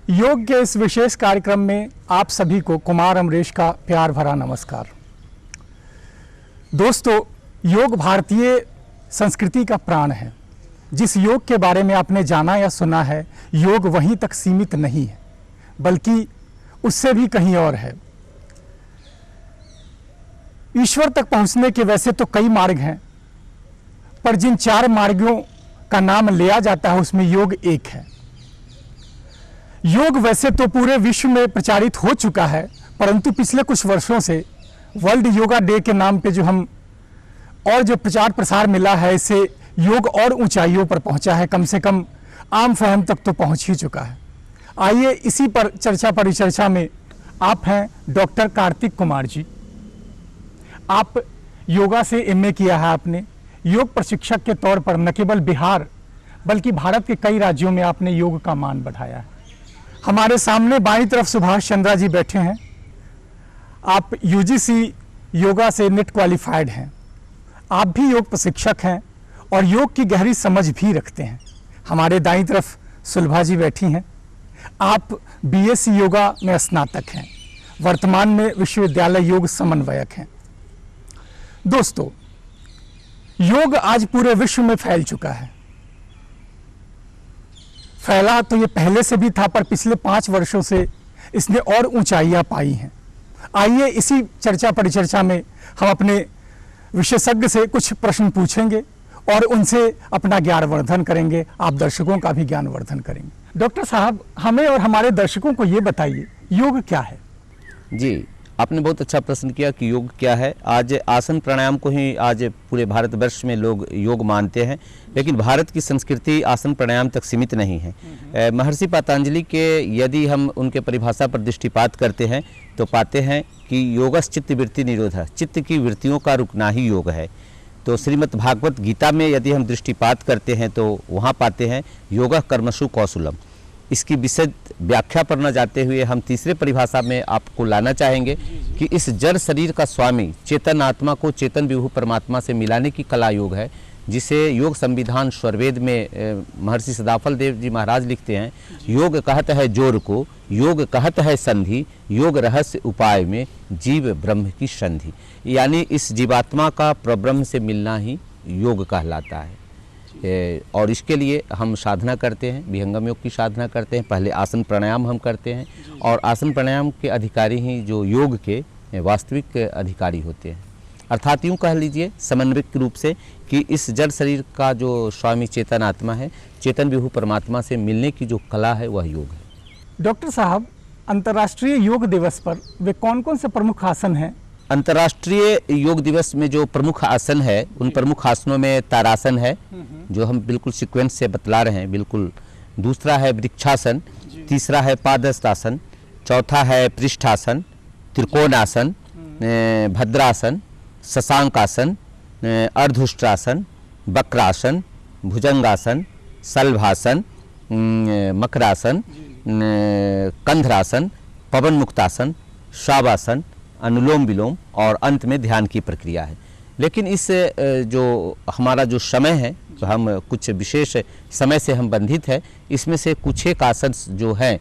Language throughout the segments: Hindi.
योग के इस विशेष कार्यक्रम में आप सभी को कुमार अमरेश का प्यार भरा नमस्कार। दोस्तों, योग भारतीय संस्कृति का प्राण है। जिस योग के बारे में आपने जाना या सुना है, योग वहीं तक सीमित नहीं है, बल्कि उससे भी कहीं और है। ईश्वर तक पहुंचने के वैसे तो कई मार्ग हैं, पर जिन 4 मार्गों का नाम लिया जाता है उसमें योग एक है। योग वैसे तो पूरे विश्व में प्रचारित हो चुका है, परंतु पिछले कुछ वर्षों से वर्ल्ड योगा डे के नाम पे जो प्रचार प्रसार मिला है, इससे योग और ऊंचाइयों पर पहुंचा है। कम से कम आम फहम तक तो पहुंच ही चुका है। आइए इसी पर चर्चा परिचर्चा में आप हैं डॉक्टर कार्तिक कुमार जी। आप योगा से एमए किया है आपने। योग प्रशिक्षक के तौर पर न केवल बिहार बल्कि भारत के कई राज्यों में आपने योग का मान बढ़ाया है। हमारे सामने बाईं तरफ सुभाष चंद्रा जी बैठे हैं। आप यूजीसी योगा से नेट क्वालिफाइड हैं। आप भी योग प्रशिक्षक हैं और योग की गहरी समझ भी रखते हैं। हमारे दाईं तरफ सुलभा जी बैठी हैं। आप बीएससी योगा में स्नातक हैं, वर्तमान में विश्वविद्यालय योग समन्वयक हैं। दोस्तों, योग आज पूरे विश्व में फैल चुका है। फैला तो ये पहले से भी था, पर पिछले 5 वर्षों से इसने और ऊंचाइयां पाई हैं। आइए इसी चर्चा परिचर्चा में हम अपने विशेषज्ञ से कुछ प्रश्न पूछेंगे और उनसे अपना ज्ञानवर्धन करेंगे। आप दर्शकों का भी ज्ञानवर्धन करेंगे। डॉक्टर साहब, हमें और हमारे दर्शकों को ये बताइए, योग क्या है? जी, आपने बहुत अच्छा प्रश्न किया कि योग क्या है। आज आसन प्राणायाम को ही आज पूरे भारतवर्ष में लोग योग मानते हैं, लेकिन भारत की संस्कृति आसन प्राणायाम तक सीमित नहीं है। महर्षि पतंजलि के यदि हम उनके परिभाषा पर दृष्टिपात करते हैं तो पाते हैं कि योगस् चित्त वृत्ति निरोधः, चित्त की वृत्तियों का रुकना ही योग है। तो श्रीमद् भागवत गीता में यदि हम दृष्टिपात करते हैं तो वहाँ पाते हैं योगः कर्मसु कौशलम। इसकी विशद व्याख्या पर न जाते हुए हम तीसरे परिभाषा में आपको लाना चाहेंगे कि इस जड़ शरीर का स्वामी चेतन आत्मा को चेतन विभु परमात्मा से मिलाने की कला योग है, जिसे योग संविधान स्वरवेद में महर्षि सदाफल देव जी महाराज लिखते हैं, योग कहत है जोर को, योग कहत है संधि, योग रहस्य उपाय में जीव ब्रह्म की संधि। यानी इस जीवात्मा का प्रब्रह्म से मिलना ही योग कहलाता है। और इसके लिए हम साधना करते हैं, विहंगम योग की साधना करते हैं। पहले आसन प्राणायाम हम करते हैं और आसन प्राणायाम के अधिकारी ही जो योग के वास्तविक अधिकारी होते हैं। अर्थात यूँ कह लीजिए समन्वयिक रूप से कि इस जड़ शरीर का जो स्वामी चेतन आत्मा है, चेतन विभु परमात्मा से मिलने की जो कला है वह योग है। डॉक्टर साहब, अंतर्राष्ट्रीय योग दिवस पर वे कौन कौन से प्रमुख आसन हैं? अंतर्राष्ट्रीय योग दिवस में जो प्रमुख आसन है, उन प्रमुख आसनों में तारासन है, जो हम बिल्कुल सीक्वेंस से बतला रहे हैं बिल्कुल। दूसरा है वृक्षासन, तीसरा है पादहस्तासन, चौथा है पृष्ठासन, त्रिकोणासन, भद्रासन, शशांकासन, अर्धुष्ट्रासन, वक्रासन, भुजंगासन, शलभासन, मकरासन, कंधरासन, पवन मुक्तासन, शावासन, अनुलोम विलोम और अंत में ध्यान की प्रक्रिया है। लेकिन इस जो हमारा जो समय है, तो हम कुछ विशेष समय से हम बंधित है। इसमें से कुछ एक आसन जो हैं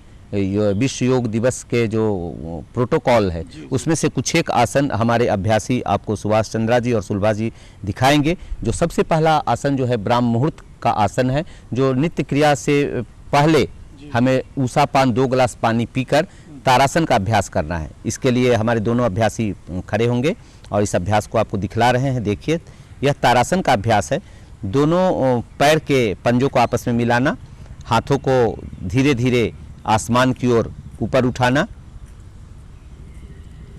विश्व योग दिवस के जो प्रोटोकॉल है, उसमें से कुछ एक आसन हमारे अभ्यासी आपको सुभाष चंद्रा जी और सुलभा जी दिखाएंगे। जो सबसे पहला आसन जो है ब्राह्म मुहूर्त का आसन है, जो नित्य क्रिया से पहले हमें ऊषा पान 2 गिलास पानी पीकर तारासन का अभ्यास करना है। इसके लिए हमारे दोनों अभ्यासी खड़े होंगे और इस अभ्यास को आपको दिखला रहे हैं। देखिए, यह तारासन का अभ्यास है। दोनों पैर के पंजों को आपस में मिलाना, हाथों को धीरे धीरे आसमान की ओर ऊपर उठाना,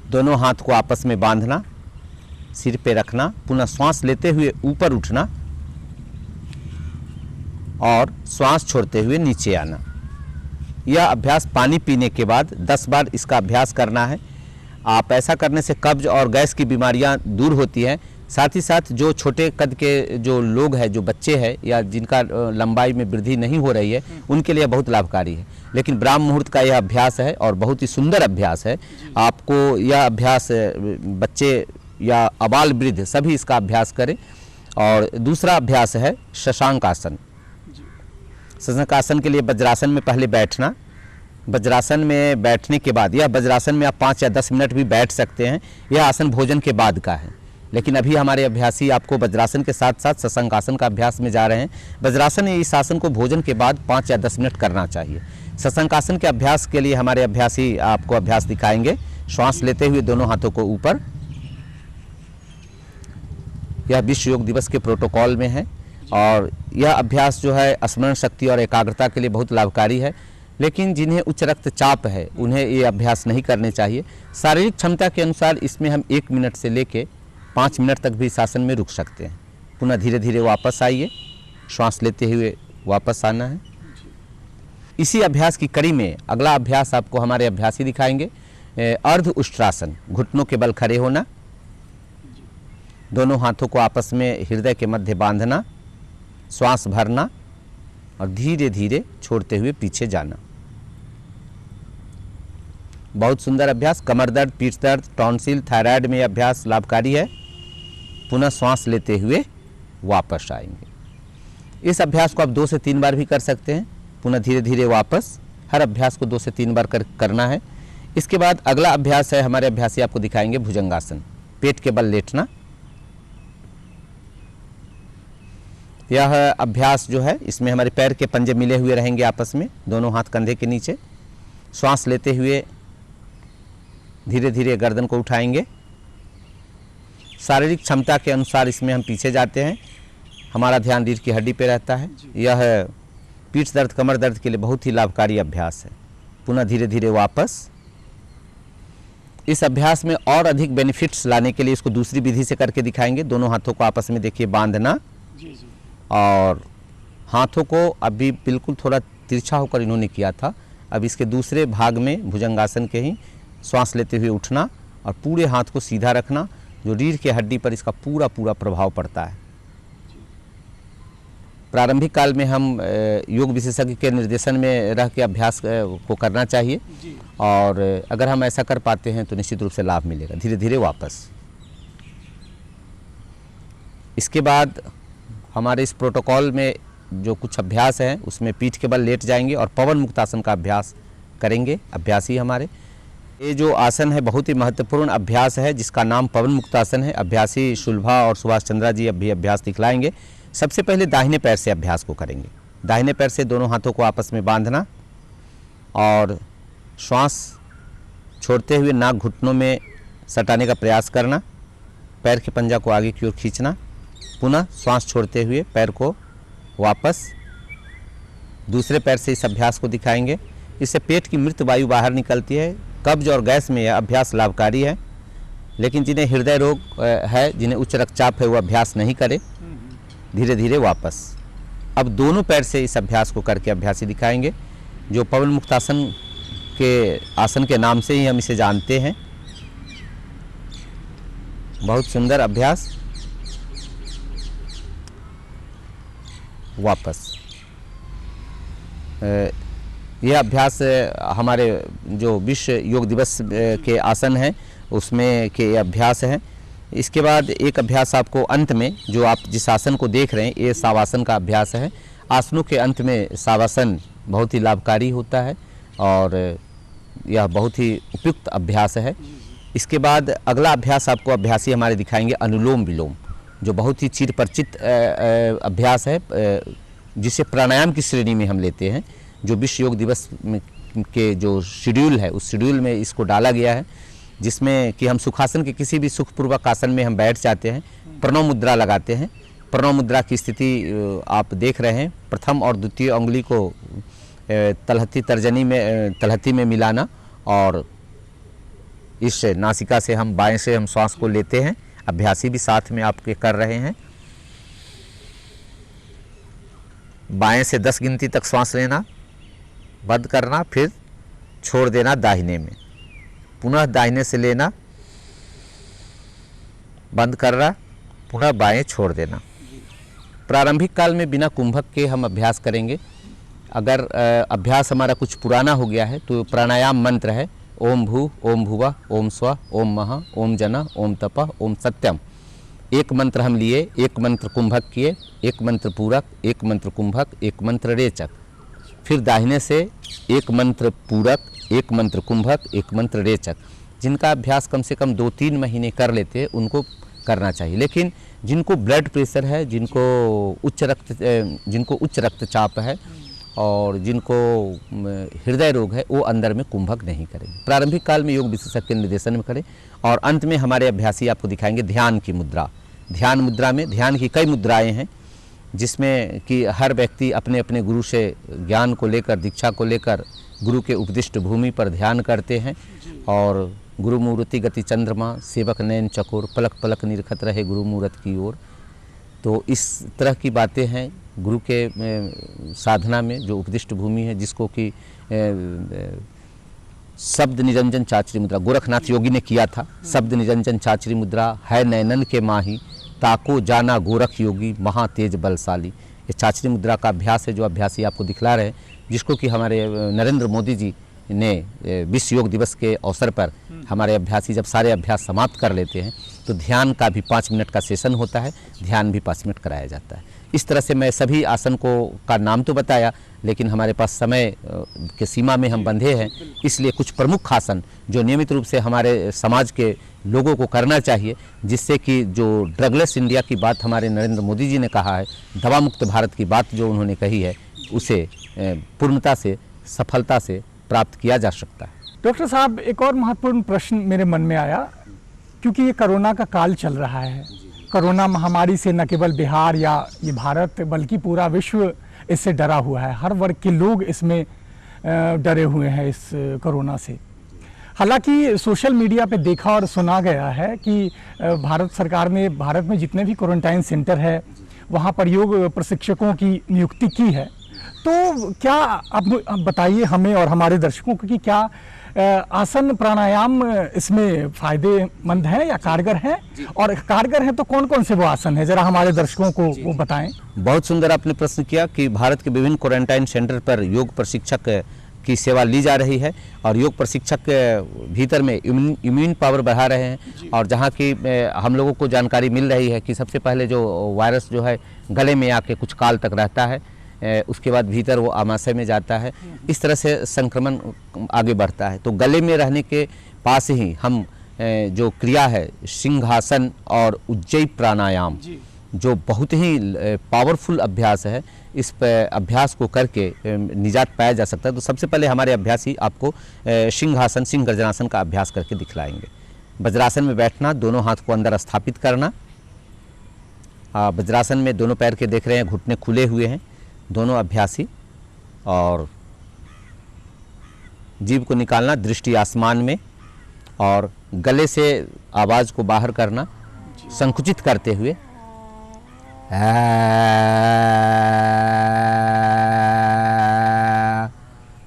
दोनों हाथ को आपस में बांधना, सिर पे रखना, पुनः श्वास लेते हुए ऊपर उठना और श्वास छोड़ते हुए नीचे आना। यह अभ्यास पानी पीने के बाद 10 बार इसका अभ्यास करना है। आप ऐसा करने से कब्ज और गैस की बीमारियां दूर होती हैं। साथ ही साथ जो छोटे कद के जो लोग हैं, जो बच्चे हैं या जिनका लंबाई में वृद्धि नहीं हो रही है, उनके लिए बहुत लाभकारी है। लेकिन ब्राह्म मुहूर्त का यह अभ्यास है और बहुत ही सुंदर अभ्यास है। आपको यह अभ्यास बच्चे या अबाल वृद्ध सभी इसका अभ्यास करें। और दूसरा अभ्यास है शशांक आसन। शशांक आसन के लिए वज्रासन में पहले बैठना, वज्रासन में बैठने के बाद, या वज्रासन में आप 5 या 10 मिनट भी बैठ सकते हैं। यह आसन भोजन के बाद का है, लेकिन अभी हमारे अभ्यासी आपको वज्रासन के साथ साथ शशांकासन का अभ्यास में जा रहे हैं। वज्रासन इस आसन को भोजन के बाद 5 या 10 मिनट करना चाहिए। शशांकासन के अभ्यास के लिए हमारे अभ्यासी आपको अभ्यास दिखाएंगे। श्वास लेते हुए दोनों हाथों को ऊपर। यह विश्व योग दिवस के प्रोटोकॉल में है और यह अभ्यास जो है स्मरण शक्ति और एकाग्रता के लिए बहुत लाभकारी है, लेकिन जिन्हें उच्च रक्तचाप है उन्हें ये अभ्यास नहीं करने चाहिए। शारीरिक क्षमता के अनुसार इसमें हम 1 मिनट से लेके 5 मिनट तक भी इस आसन में रुक सकते हैं। पुनः धीरे धीरे वापस आइए, श्वास लेते हुए वापस आना है। इसी अभ्यास की कड़ी में अगला अभ्यास आपको हमारे अभ्यासी दिखाएंगे, अर्ध उष्ट्रासन। घुटनों के बल खड़े होना, दोनों हाथों को आपस में हृदय के मध्य बांधना, श्वास भरना और धीरे धीरे छोड़ते हुए पीछे जाना। बहुत सुंदर अभ्यास। कमर दर्द, पीठ दर्द, टॉन्सिल, थायराइड में अभ्यास लाभकारी है। पुनः श्वास लेते हुए वापस आएंगे। इस अभ्यास को आप 2 से 3 बार भी कर सकते हैं। पुनः धीरे धीरे वापस। हर अभ्यास को 2 से 3 बार करना है। इसके बाद अगला अभ्यास है, हमारे अभ्यासी आपको दिखाएंगे भुजंगासन। पेट के बल लेटना। यह अभ्यास जो है इसमें हमारे पैर के पंजे मिले हुए रहेंगे आपस में, दोनों हाथ कंधे के नीचे। श्वास लेते हुए धीरे धीरे गर्दन को उठाएंगे। शारीरिक क्षमता के अनुसार इसमें हम पीछे जाते हैं, हमारा ध्यान रीढ़ की हड्डी पे रहता है। यह पीठ दर्द, कमर दर्द के लिए बहुत ही लाभकारी अभ्यास है। पुनः धीरे धीरे वापस। इस अभ्यास में और अधिक बेनिफिट्स लाने के लिए इसको दूसरी विधि से करके दिखाएंगे। दोनों हाथों को आपस में देखिए बांधना और हाथों को अभी बिल्कुल थोड़ा तिरछा होकर इन्होंने किया था। अब इसके दूसरे भाग में भुजंगासन के ही श्वास लेते हुए उठना और पूरे हाथ को सीधा रखना, जो रीढ़ की हड्डी पर इसका पूरा प्रभाव पड़ता है। प्रारंभिक काल में हम योग विशेषज्ञ के निर्देशन में रह के अभ्यास को करना चाहिए और अगर हम ऐसा कर पाते हैं तो निश्चित रूप से लाभ मिलेगा। धीरे धीरे वापस। इसके बाद हमारे इस प्रोटोकॉल में जो कुछ अभ्यास हैं उसमें पीठ के बल लेट जाएंगे और पवन मुक्तासन का अभ्यास करेंगे अभ्यासी हमारे। ये जो आसन है बहुत ही महत्वपूर्ण अभ्यास है जिसका नाम पवन मुक्तासन है। अभ्यासी शुल्भा और सुभाष चंद्रा जी अभी अभ्यास दिखलाएंगे। सबसे पहले दाहिने पैर से अभ्यास को करेंगे। दाहिने पैर से दोनों हाथों को आपस में बांधना और श्वास छोड़ते हुए नाक घुटनों में सटाने का प्रयास करना। पैर के पंजा को आगे की ओर खींचना। पुनः श्वास छोड़ते हुए पैर को वापस। दूसरे पैर से इस अभ्यास को दिखाएंगे। इससे पेट की मृत वायु बाहर निकलती है। कब्ज और गैस में यह अभ्यास लाभकारी है, लेकिन जिन्हें हृदय रोग है, जिन्हें उच्च रक्तचाप है, वो अभ्यास नहीं करे। धीरे धीरे वापस। अब दोनों पैर से इस अभ्यास को करके अभ्यासी दिखाएंगे, जो पवन मुक्तासन के आसन के नाम से ही हम इसे जानते हैं। बहुत सुंदर अभ्यास। वापस। यह अभ्यास हमारे जो विश्व योग दिवस के आसन हैं उसमें के अभ्यास हैं। इसके बाद एक अभ्यास आपको अंत में, जो आप जिस आसन को देख रहे हैं, ये शवासन का अभ्यास है। आसनों के अंत में शवासन बहुत ही लाभकारी होता है और यह बहुत ही उपयुक्त अभ्यास है। इसके बाद अगला अभ्यास आपको अभ्यासी हमारे दिखाएंगे अनुलोम विलोम, जो बहुत ही चिरपरिचित अभ्यास है, जिसे प्राणायाम की श्रेणी में हम लेते हैं। जो विश्व योग दिवस के जो शेड्यूल है उस शेड्यूल में इसको डाला गया है, जिसमें कि हम सुखासन के किसी भी सुखपूर्वक आसन में हम बैठ जाते हैं, प्रणव मुद्रा लगाते हैं। प्रणव मुद्रा की स्थिति आप देख रहे हैं। प्रथम और द्वितीय उंगली को तलहटी में मिलाना और इस नासिका से हम बाएं से हम श्वास को लेते हैं। अभ्यासी भी साथ में आपके कर रहे हैं। बाएं से 10 गिनती तक श्वास लेना, बंद करना, फिर छोड़ देना दाहिने में। पुनः दाहिने से लेना, बंद करना, पुनः बाएं छोड़ देना। प्रारंभिक काल में बिना कुंभक के हम अभ्यास करेंगे। अगर अभ्यास हमारा कुछ पुराना हो गया है तो प्राणायाम मंत्र है ओम भू, ओम भुवा, ओम स्व, ओम महा, ओम जना, ओम तप, ओम सत्यम। एक मंत्र हम लिए, एक मंत्र कुंभक किए, एक मंत्र पूरक, एक मंत्र कुंभक, एक मंत्र रेचक। फिर दाहिने से एक मंत्र पूरक, एक मंत्र कुंभक, एक मंत्र रेचक, जिनका अभ्यास कम से कम 2-3 महीने कर लेते हैं उनको करना चाहिए। लेकिन जिनको ब्लड प्रेशर है, जिनको उच्च रक्तचाप है और जिनको हृदय रोग है, वो अंदर में कुंभक नहीं करेंगे। प्रारंभिक काल में योग विशेषज्ञ के निर्देशन में करें। और अंत में हमारे अभ्यासी आपको दिखाएंगे ध्यान की मुद्रा। ध्यान मुद्रा में ध्यान की कई मुद्राएं हैं, जिसमें कि हर व्यक्ति अपने अपने गुरु से ज्ञान को लेकर, दीक्षा को लेकर गुरु के उपदिष्ट भूमि पर ध्यान करते हैं। और गुरु मूर्ति गति चंद्रमा, सेवक नयन चकोर, पलक पलक निरखत रहे गुरु मूर्त की ओर। तो इस तरह की बातें हैं गुरु के साधना में, जो उपदिष्ट भूमि है, जिसको कि शब्द निरंजन चाचरी मुद्रा गोरखनाथ योगी ने किया था। शब्द निरंजन चाचरी मुद्रा है नैनन के माही, ताको जाना गोरख योगी महातेज बलशाली। ये चाचरी मुद्रा का अभ्यास है जो अभ्यासी आपको दिखला रहे हैं, जिसको कि हमारे नरेंद्र मोदी जी ने विश्व योग दिवस के अवसर पर हमारे अभ्यासी जब सारे अभ्यास समाप्त कर लेते हैं तो ध्यान का भी 5 मिनट का सेशन होता है, ध्यान भी 5 मिनट कराया जाता है। इस तरह से मैं सभी आसन का नाम तो बताया, लेकिन हमारे पास समय के सीमा में हम बंधे हैं, इसलिए कुछ प्रमुख आसन जो नियमित रूप से हमारे समाज के लोगों को करना चाहिए, जिससे कि जो ड्रगलेस इंडिया की बात हमारे नरेंद्र मोदी जी ने कहा है, दवा मुक्त भारत की बात जो उन्होंने कही है, उसे पूर्णता से, सफलता से प्राप्त किया जा सकता है। डॉक्टर साहब, एक और महत्वपूर्ण प्रश्न मेरे मन में आया, क्योंकि ये कोरोना का काल चल रहा है। कोरोना महामारी से न केवल बिहार या ये भारत बल्कि पूरा विश्व इससे डरा हुआ है। हर वर्ग के लोग इसमें डरे हुए हैं इस कोरोना से। हालांकि सोशल मीडिया पे देखा और सुना गया है कि भारत सरकार ने भारत में जितने भी क्वारंटाइन सेंटर है वहाँ पर योग प्रशिक्षकों की नियुक्ति की है। तो क्या आप बताइए हमें और हमारे दर्शकों को कि क्या आसन प्राणायाम इसमें फायदेमंद है या कारगर है, और कारगर है तो कौन कौन से वो आसन है, जरा हमारे दर्शकों को वो बताएं। बहुत सुंदर आपने प्रश्न किया कि भारत के विभिन्न क्वारंटाइन सेंटर पर योग प्रशिक्षक की सेवा ली जा रही है और योग प्रशिक्षक के भीतर में इम्यून पावर बढ़ा रहे हैं। और जहाँ की हम लोगों को जानकारी मिल रही है कि सबसे पहले जो वायरस जो है गले में आके कुछ काल तक रहता है, उसके बाद भीतर वो आमाशय में जाता है, इस तरह से संक्रमण आगे बढ़ता है। तो गले में रहने के पास ही हम जो क्रिया है सिंहासन और उज्जयी प्राणायाम, जो बहुत ही पावरफुल अभ्यास है, इस अभ्यास को करके निजात पाया जा सकता है। तो सबसे पहले हमारे अभ्यासी आपको सिंहासन, सिंह गर्जनासन का अभ्यास करके दिखलाएंगे। वज्रासन में बैठना, दोनों हाथ को अंदर स्थापित करना। वज्रासन में दोनों पैर के देख रहे हैं घुटने खुले हुए हैं दोनों अभ्यासी, और जीभ को निकालना, दृष्टि आसमान में, और गले से आवाज़ को बाहर करना संकुचित करते हुए।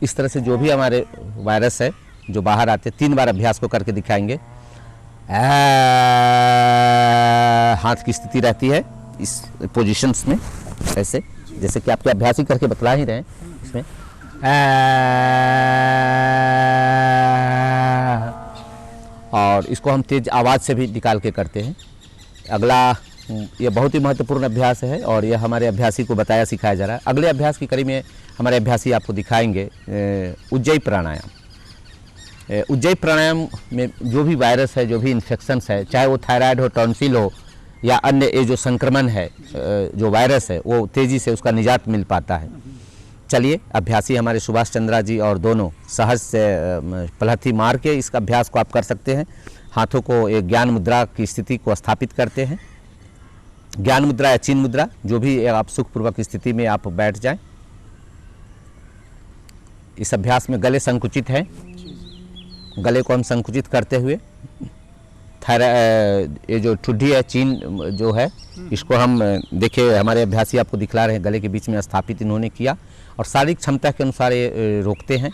इस तरह से जो भी हमारे वायरस है जो बाहर आते, 3 बार अभ्यास को करके दिखाएंगे। हाथ की स्थिति रहती है इस पोजीशंस में, ऐसे जैसे कि आपके अभ्यासी करके बतला ही रहे हैं। इसमें और इसको हम तेज आवाज़ से भी निकाल के करते हैं। अगला, ये बहुत ही महत्वपूर्ण अभ्यास है और यह हमारे अभ्यासी को बताया सिखाया जा रहा है। अगले अभ्यास की कड़ी में हमारे अभ्यासी आपको दिखाएंगे उज्जयी प्राणायाम। उज्जयी प्राणायाम में जो भी वायरस है, जो भी इन्फेक्शंस है, चाहे वो थायराइड हो, टॉन्सिल हो या अन्य ये जो संक्रमण है, जो वायरस है, वो तेज़ी से उसका निजात मिल पाता है। चलिए, अभ्यासी हमारे सुभाष चंद्रा जी और दोनों सहज से पलहथी मार के इस अभ्यास को आप कर सकते हैं। हाथों को एक ज्ञान मुद्रा की स्थिति को स्थापित करते हैं। ज्ञान मुद्रा या चिन्ह मुद्रा, जो भी आप सुखपूर्वक स्थिति में आप बैठ जाएं। इस अभ्यास में गले संकुचित है, गले को हम संकुचित करते हुए ये जो ठुड्डी है, चीन जो है, इसको हम देखिए हमारे अभ्यासी आपको दिखला रहे हैं, गले के बीच में स्थापित इन्होंने किया और शारीरिक क्षमता के अनुसार ये रोकते हैं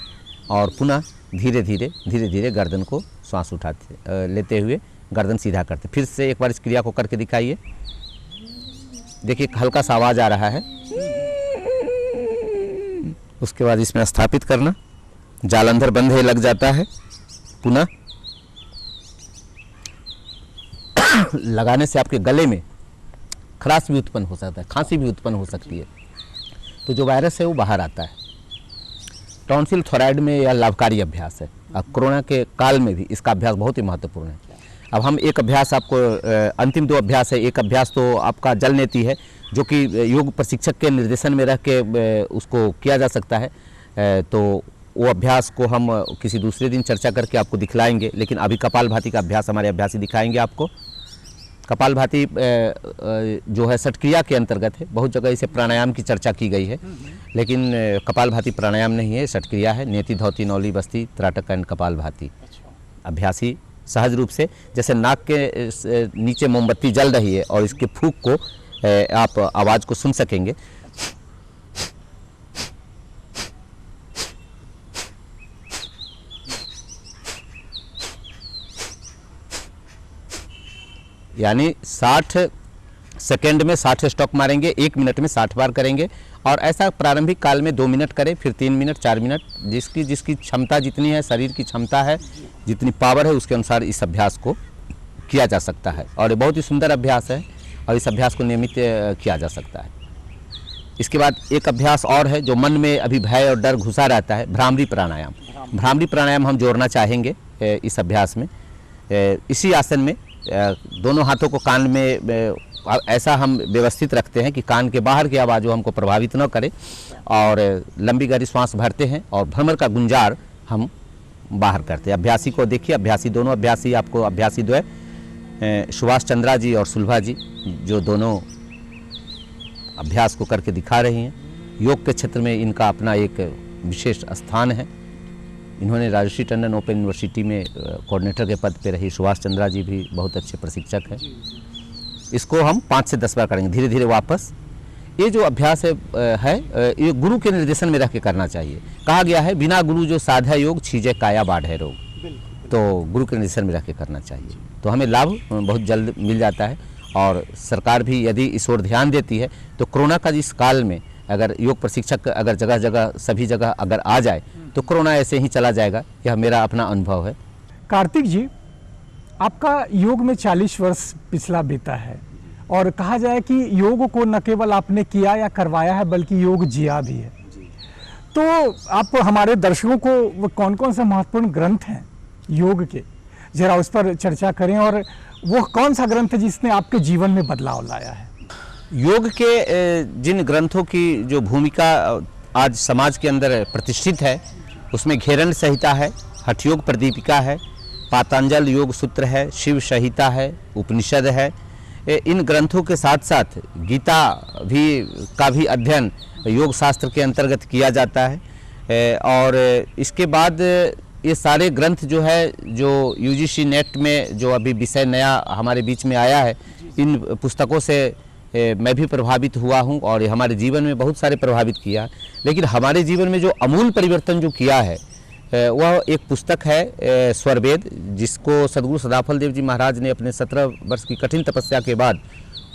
और पुनः धीरे धीरे गर्दन को श्वास उठाते लेते हुए गर्दन सीधा करते। फिर से एक बार इस क्रिया को करके दिखाइए। देखिए हल्का सा आवाज़ आ रहा है। उसके बाद इसमें स्थापित करना, जालंधर बंधे लग जाता है, पुनः लगाने से आपके गले में खराश भी उत्पन्न हो सकता है, खांसी भी उत्पन्न हो सकती है, तो जो वायरस है वो बाहर आता है। टॉन्सिल थोराइड में यह लाभकारी अभ्यास है। अब कोरोना के काल में भी इसका अभ्यास बहुत ही महत्वपूर्ण है। अब हम एक अभ्यास आपको, अंतिम 2 अभ्यास है। एक अभ्यास तो आपका जल नेति है, जो कि योग प्रशिक्षक के निर्देशन में रह के उसको किया जा सकता है। तो वो अभ्यास को हम किसी दूसरे दिन चर्चा करके आपको दिखलाएंगे, लेकिन अभी कपालभाति का अभ्यास हमारे अभ्यासी दिखाएंगे आपको। कपालभाति जो है षटक्रिया के अंतर्गत है। बहुत जगह इसे प्राणायाम की चर्चा की गई है, लेकिन कपालभाति प्राणायाम नहीं है, षटक्रिया है। नेति, धौती, नौली, बस्ती, त्राटक एंड कपालभाति। अभ्यासी सहज रूप से, जैसे नाक के नीचे मोमबत्ती जल रही है और इसके फूंक को आप आवाज़ को सुन सकेंगे। यानी 60 सेकेंड में 60 स्टॉक मारेंगे, 1 मिनट में 60 बार करेंगे। और ऐसा प्रारंभिक काल में 2 मिनट करें, फिर 3 मिनट, 4 मिनट, जिसकी क्षमता जितनी है, शरीर की क्षमता है, जितनी पावर है, उसके अनुसार इस अभ्यास को किया जा सकता है। और ये बहुत ही सुंदर अभ्यास है और इस अभ्यास को नियमित किया जा सकता है। इसके बाद एक अभ्यास और है जो मन में अभी भय और डर घुसा रहता है, भ्रामरी प्राणायाम। भ्रामरी प्राणायाम हम जोड़ना चाहेंगे इस अभ्यास में। इसी आसन में दोनों हाथों को कान में ऐसा हम व्यवस्थित रखते हैं कि कान के बाहर की आवाज़ जो हमको प्रभावित न करे, और लंबी गहरी श्वास भरते हैं और भ्रमर का गुंजार हम बाहर करते हैं। अभ्यासी को देखिए, अभ्यासी दोनों अभ्यासी आपको, अभ्यासी द्वय सुभाष चंद्रा जी और सुलभा जी, जो दोनों अभ्यास को करके दिखा रही हैं। योग के क्षेत्र में इनका अपना एक विशेष स्थान है। इन्होंने राजर्षि टंडन ओपन यूनिवर्सिटी में कोऑर्डिनेटर के पद पे रही। सुभाष चंद्रा जी भी बहुत अच्छे प्रशिक्षक हैं। इसको हम 5 से 10 बार करेंगे, धीरे धीरे वापस। ये जो अभ्यास है ये गुरु के निर्देशन में रह के करना चाहिए। कहा गया है बिना गुरु जो साधा योग, छीजे काया बाढ़े रोग। तो गुरु के निर्देशन में रह के करना चाहिए, तो हमें लाभ बहुत जल्द मिल जाता है। और सरकार भी यदि इस ओर ध्यान देती है तो कोरोना का इस काल में अगर योग प्रशिक्षक अगर जगह जगह सभी जगह अगर आ जाए तो कोरोना ऐसे ही चला जाएगा। यह मेरा अपना अनुभव है। कार्तिक जी, आपका योग में 40 वर्ष पिछला बीता है और कहा जाए कि योग को न केवल आपने किया या करवाया है बल्कि योग जिया भी है। तो आप हमारे दर्शकों को वो कौन कौन से महत्वपूर्ण ग्रंथ हैं योग के, जरा उस पर चर्चा करें, और वो कौन सा ग्रंथ है जिसने आपके जीवन में बदलाव लाया है? योग के जिन ग्रंथों की जो भूमिका आज समाज के अंदर प्रतिष्ठित है, उसमें घेरन संहिता है, हठयोग प्रदीपिका है, पातंजल योग सूत्र है, शिव संहिता है, उपनिषद है। इन ग्रंथों के साथ साथ गीता का भी अध्ययन योग शास्त्र के अंतर्गत किया जाता है। और इसके बाद ये सारे ग्रंथ जो है, जो यूजीसी नेट में जो अभी विषय नया हमारे बीच में आया है, इन पुस्तकों से मैं भी प्रभावित हुआ हूँ और ये हमारे जीवन में बहुत सारे प्रभावित किया। लेकिन हमारे जीवन में जो अमूल परिवर्तन जो किया है वह एक पुस्तक है स्वरवेद, जिसको सद्गुरु सदाफल देव जी महाराज ने अपने 17 वर्ष की कठिन तपस्या के बाद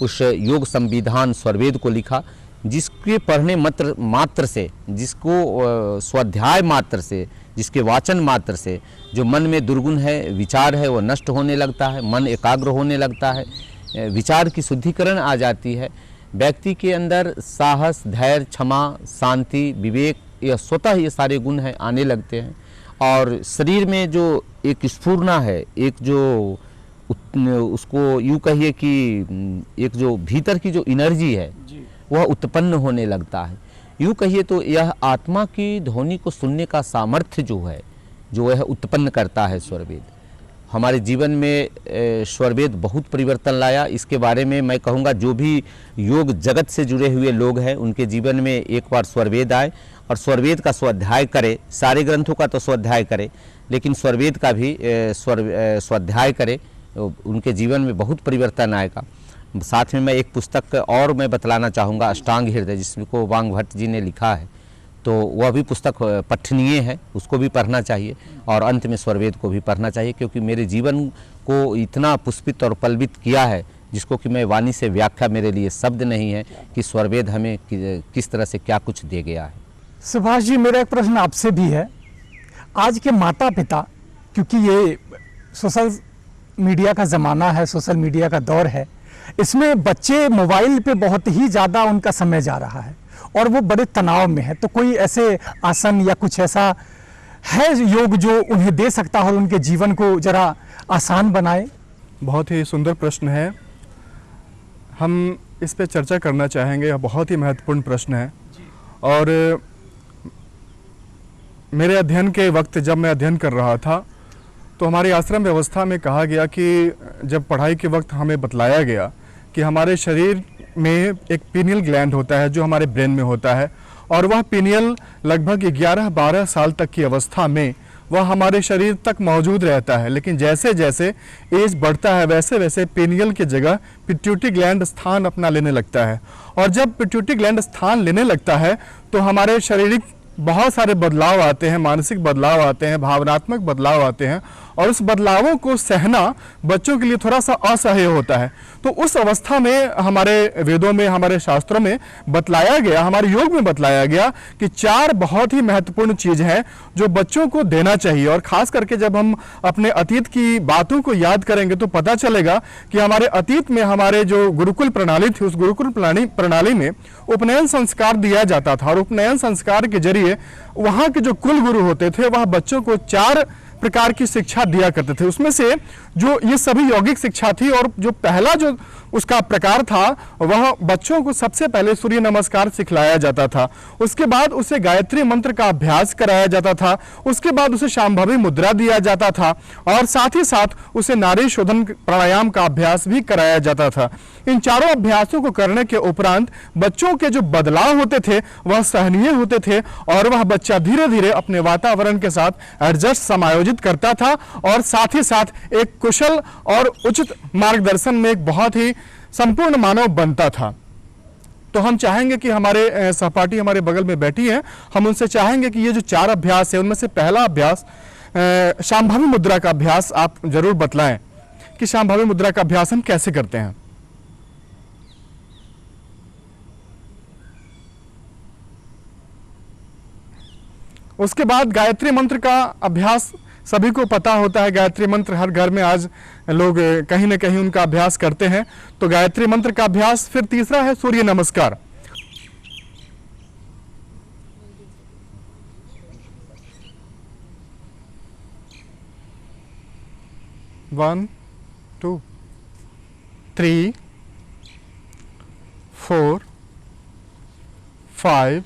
उस योग संविधान स्वरवेद को लिखा, जिसके पढ़ने मात्र से, जिसको स्वाध्याय मात्र से, जिसके वाचन मात्र से जो मन में दुर्गुण है, विचार है, वो नष्ट होने लगता है, मन एकाग्र होने लगता है, विचार की शुद्धिकरण आ जाती है। व्यक्ति के अंदर साहस, धैर्य, क्षमा, शांति, विवेक, यह स्वतः ये सारे गुण हैं आने लगते हैं। और शरीर में जो एक स्फूर्णा है, एक जो उसको यूँ कहिए कि एक जो भीतर की जो एनर्जी है वह उत्पन्न होने लगता है। यूँ कहिए तो यह आत्मा की ध्वनि को सुनने का सामर्थ्य जो है, जो यह उत्पन्न करता है स्वरवेद। हमारे जीवन में स्वरवेद बहुत परिवर्तन लाया। इसके बारे में मैं कहूँगा जो भी योग जगत से जुड़े हुए लोग हैं उनके जीवन में एक बार स्वरवेद आए और स्वरवेद का स्वाध्याय करें। सारे ग्रंथों का तो स्वाध्याय करें, लेकिन स्वरवेद का भी स्वाध्याय करें, उनके जीवन में बहुत परिवर्तन आएगा। साथ में मैं एक पुस्तक और मैं बतलाना चाहूँगा, अष्टांग हृदय, जिसको वांग भट्ट जी ने लिखा है, तो वह भी पुस्तक पठनीय है, उसको भी पढ़ना चाहिए। और अंत में स्वरवेद को भी पढ़ना चाहिए, क्योंकि मेरे जीवन को इतना पुष्पित और पल्वित किया है जिसको कि मैं वाणी से व्याख्या, मेरे लिए शब्द नहीं है कि स्वरवेद हमें किस तरह से क्या कुछ दे गया है। सुभाष जी, मेरा एक प्रश्न आपसे भी है। आज के माता पिता, क्योंकि ये सोशल मीडिया का ज़माना है, सोशल मीडिया का दौर है, इसमें बच्चे मोबाइल पे बहुत ही ज़्यादा उनका समय जा रहा है और वो बड़े तनाव में है, तो कोई ऐसे आसन या कुछ ऐसा है योग जो उन्हें दे सकता है और उनके जीवन को जरा आसान बनाए? बहुत ही सुंदर प्रश्न है, हम इस पे चर्चा करना चाहेंगे। यह बहुत ही महत्वपूर्ण प्रश्न है। और मेरे अध्ययन के वक्त जब मैं अध्ययन कर रहा था तो हमारी आश्रम व्यवस्था में कहा गया कि जब पढ़ाई के वक्त हमें बतलाया गया कि हमारे शरीर में एक पीनियल ग्लैंड होता है जो हमारे ब्रेन में होता है, और वह पीनियल लगभग 11-12 साल तक की अवस्था में वह हमारे शरीर तक मौजूद रहता है, लेकिन जैसे जैसे एज बढ़ता है वैसे वैसे पीनियल की जगह पिट्यूटरी ग्लैंड स्थान अपना लेने लगता है। और जब पिट्यूटरी ग्लैंड स्थान लेने लगता है तो हमारे शारीरिक बहुत सारे बदलाव आते हैं, मानसिक बदलाव आते हैं, भावनात्मक बदलाव आते हैं, और उस बदलावों को सहना बच्चों के लिए थोड़ा सा असह्य होता है। तो उस अवस्था में हमारे वेदों में, हमारे शास्त्रों में बतलाया गया, हमारे योग में बतलाया गया कि 4 बहुत ही महत्वपूर्ण चीज हैं जो बच्चों को देना चाहिए। और खास करके जब हम अपने अतीत की बातों को याद करेंगे तो पता चलेगा कि हमारे अतीत में हमारे जो गुरुकुल प्रणाली थी, उस गुरुकुल प्रणाली में उपनयन संस्कार दिया जाता था, और उपनयन संस्कार के जरिए वहां के जो कुल गुरु होते थे वह बच्चों को 4 प्रकार की शिक्षा दिया करते थे। उसमें से जो ये सभी यौगिक शिक्षा थी, और जो पहला जो उसका प्रकार था वह बच्चों को सबसे पहले सूर्य नमस्कार सिखलाया जाता था। उसके बाद उसे गायत्री मंत्र का अभ्यास कराया जाता था। उसके बाद उसे शांभवी मुद्रा दिया जाता था, और साथ ही साथ उसे नाड़ी शोधन प्राणायाम का अभ्यास भी कराया जाता था। इन चारों अभ्यासों को करने के उपरांत बच्चों के जो बदलाव होते थे वह सहनीय होते थे, और वह बच्चा धीरे धीरे अपने वातावरण के साथ एडजस्ट समायोजित करता था, और साथ ही साथ एक कुशल और उचित मार्गदर्शन में एक बहुत ही संपूर्ण मानव बनता था। तो हम चाहेंगे कि हमारे सहपाठी हमारे बगल में बैठी हैं, हम उनसे चाहेंगे कि ये जो 4 अभ्यास है उनमें से पहला अभ्यास शांभवी मुद्रा का अभ्यास आप जरूर बतलाएं कि शांभवी मुद्रा का अभ्यास हम कैसे करते हैं। उसके बाद गायत्री मंत्र का अभ्यास सभी को पता होता है। गायत्री मंत्र हर घर में आज लोग कहीं ना कहीं उनका अभ्यास करते हैं। तो गायत्री मंत्र का अभ्यास। फिर तीसरा है सूर्य नमस्कार। वन 2 3 4 5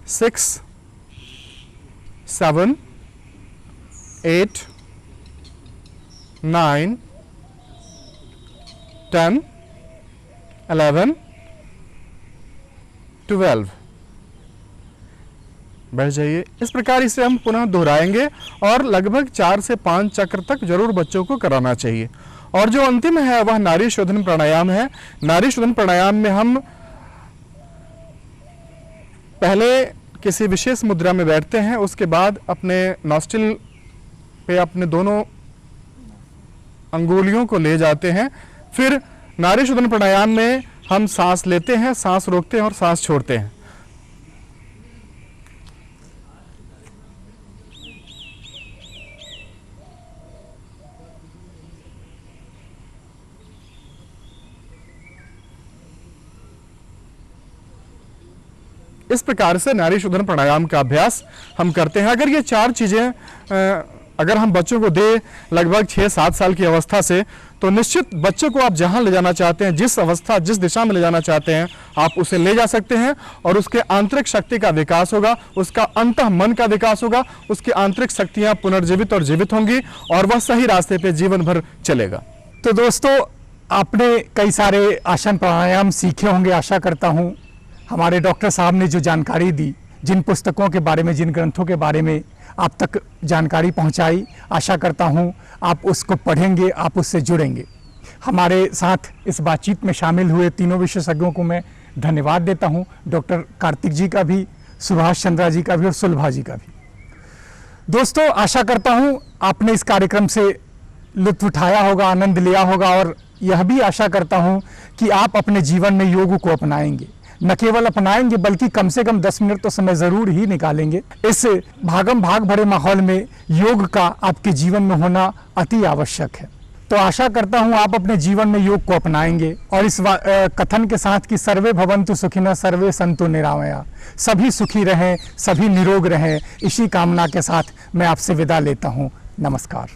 6 7 8 9 10 11 12। बैठ जाइए। इस प्रकार इसे हम पुनः दोहराएंगे और लगभग 4 से 5 चक्र तक जरूर बच्चों को कराना चाहिए। और जो अंतिम है वह नाड़ी शोधन प्राणायाम है। नाड़ी शोधन प्राणायाम में हम पहले किसी विशेष मुद्रा में बैठते हैं, उसके बाद अपने नॉस्ट्रिल पे अपने दोनों अंगुलियों को ले जाते हैं। फिर नाड़ी शोधन प्राणायाम में हम सांस लेते हैं, सांस रोकते हैं और सांस छोड़ते हैं। इस प्रकार से नाड़ी शोधन प्राणायाम का अभ्यास हम करते हैं। अगर ये 4 चीजें अगर हम बच्चों को दे लगभग 6-7 साल की अवस्था से, तो निश्चित बच्चे को आप जहां ले जाना चाहते हैं, जिस अवस्था जिस दिशा में ले जाना चाहते हैं, आप उसे ले जा सकते हैं और उसके आंतरिक शक्ति का विकास होगा, उसका अंतः मन का विकास होगा, उसकी आंतरिक शक्तियां पुनर्जीवित और जीवित होंगी और वह सही रास्ते पे जीवन भर चलेगा। तो दोस्तों, आपने कई सारे आसन प्राणायाम सीखे होंगे, आशा करता हूँ। हमारे डॉक्टर साहब ने जो जानकारी दी, जिन पुस्तकों के बारे में, जिन ग्रंथों के बारे में आप तक जानकारी पहुंचाई, आशा करता हूं आप उसको पढ़ेंगे, आप उससे जुड़ेंगे। हमारे साथ इस बातचीत में शामिल हुए तीनों विशेषज्ञों को मैं धन्यवाद देता हूं, डॉक्टर कार्तिक जी का भी, सुभाष चंद्रा जी का भी और सुलभा जी का भी। दोस्तों, आशा करता हूं आपने इस कार्यक्रम से लुत्फ उठाया होगा, आनंद लिया होगा, और यह भी आशा करता हूं कि आप अपने जीवन में योग को अपनाएंगे। न केवल अपनाएंगे बल्कि कम से कम 10 मिनट तो समय जरूर ही निकालेंगे। इस भागम भाग भरे माहौल में योग का आपके जीवन में होना अति आवश्यक है। तो आशा करता हूं आप अपने जीवन में योग को अपनाएंगे और इस कथन के साथ कि सर्वे भवन्तु सुखिनः सर्वे सन्तु निरामया, सभी सुखी रहें, सभी निरोग रहें, इसी कामना के साथ मैं आपसे विदा लेता हूं। नमस्कार।